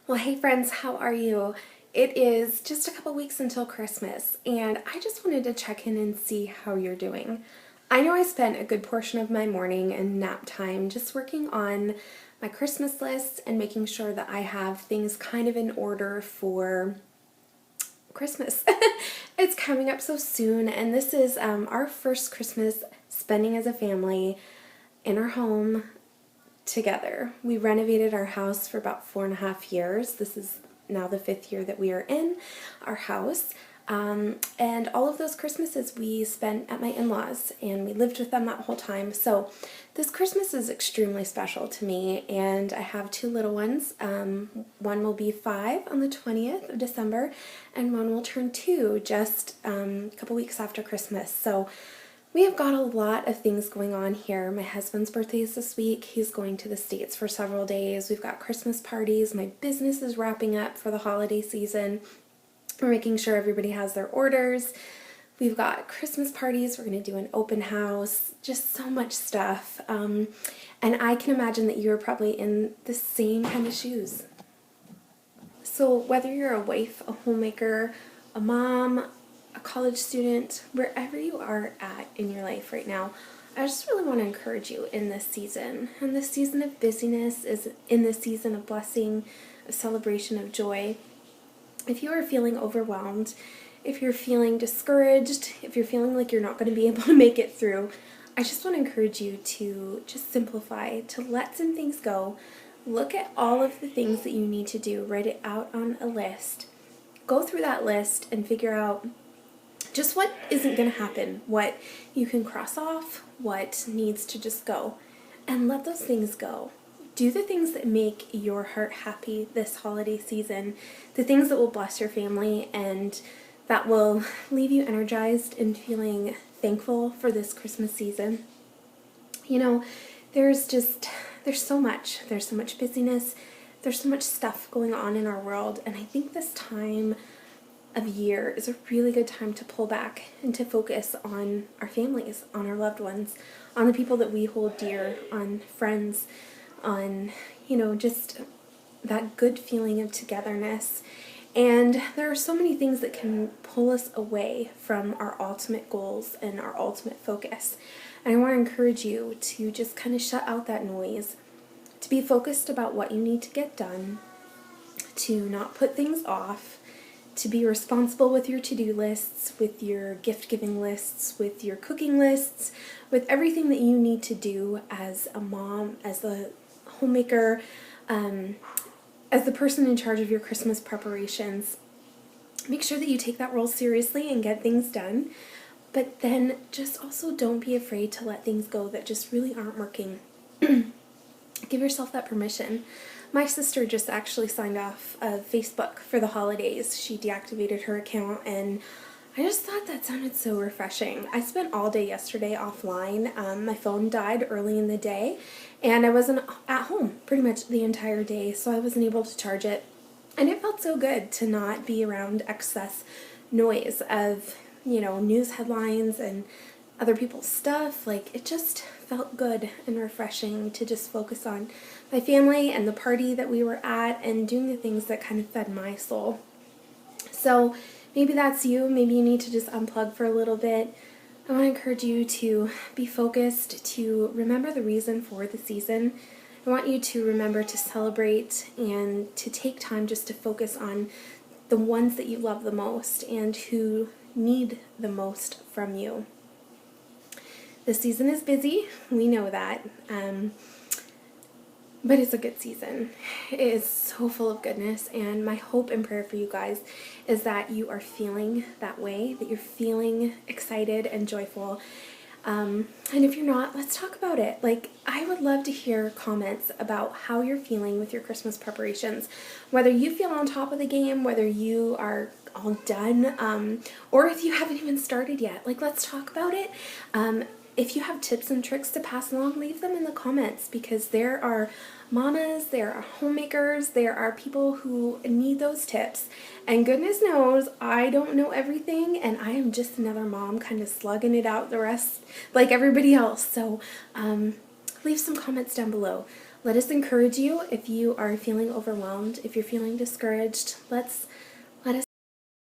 Well, hey friends, how are you? It is just a couple weeks until Christmas, and I just wanted to check in and see how you're doing. I know I spent a good portion of my morning and nap time just working on my Christmas list and making sure that I have things kind of in order for Christmas. It's coming up so soon, and this is our first Christmas spending as a family in our home together. We renovated our house for about 4.5 years. This is now the 5th year that we are in our house. And all of those Christmases we spent at my in-laws, and we lived with them that whole time. So this Christmas is extremely special to me, and I have two little ones. One will be 5 on the 20th of December, and one will turn 2 just a couple weeks after Christmas. So we have got a lot of things going on here. My husband's birthday is this week. He's going to the States for several days. We've got Christmas parties. My business is wrapping up for the holiday season. We're making sure everybody has their orders. We've got Christmas parties. We're going to do an open house. Just so much stuff. And I can imagine that you're probably in the same kind of shoes. So whether you're a wife, a homemaker, a mom, a college student, wherever you are at in your life right now, I just really want to encourage you in this season. And this season of busyness is in this season of blessing, of celebration, of joy. If you are feeling overwhelmed, if you're feeling discouraged, if you're feeling like you're not going to be able to make it through, I just want to encourage you to just simplify, to let some things go. Look at all of the things that you need to do, write it out on a list. Go through that list and figure out just what isn't going to happen, what you can cross off, what needs to just go, and let those things go. Do the things that make your heart happy this holiday season, the things that will bless your family and that will leave you energized and feeling thankful for this Christmas season. You know, there's so much. There's so much busyness. There's so much stuff going on in our world, and I think this time of year is a really good time to pull back and to focus on our families, on our loved ones, on the people that we hold dear, on friends, on, just that good feeling of togetherness. And there are so many things that can pull us away from our ultimate goals and our ultimate focus. And I want to encourage you to just kind of shut out that noise, to be focused about what you need to get done, to not put things off, to be responsible with your to-do lists, with your gift-giving lists, with your cooking lists, with everything that you need to do as a mom, as a homemaker, as the person in charge of your Christmas preparations. Make sure that you take that role seriously and get things done, but then just also don't be afraid to let things go that just really aren't working. Give yourself that permission. My sister just actually signed off of Facebook for the holidays. She deactivated her account, and I just thought that sounded so refreshing. I spent all day yesterday offline. My phone died early in the day, and I wasn't at home pretty much the entire day, so I wasn't able to charge it. And it felt so good to not be around excess noise of, news headlines and other people's stuff. Like, it just felt good and refreshing to just focus on my family and the party that we were at and doing the things that kind of fed my soul. So maybe that's you. Maybe you need to just unplug for a little bit. I want to encourage you to be focused, to remember the reason for the season. I want you to remember to celebrate and to take time just to focus on the ones that you love the most and who need the most from you. The season is busy, we know that, but it's a good season. It is so full of goodness, and my hope and prayer for you guys is that you are feeling that way, that you're feeling excited and joyful. And if you're not, let's talk about it. I would love to hear comments about how you're feeling with your Christmas preparations, whether you feel on top of the game, whether you are all done, or if you haven't even started yet. Let's talk about it. If you have tips and tricks to pass along, leave them in the comments, because there are mamas, there are homemakers, there are people who need those tips. And goodness knows, I don't know everything, and I am just another mom kind of slugging it out the rest like everybody else. So leave some comments down below. let us encourage you if you are feeling overwhelmed, if you're feeling discouraged. Let's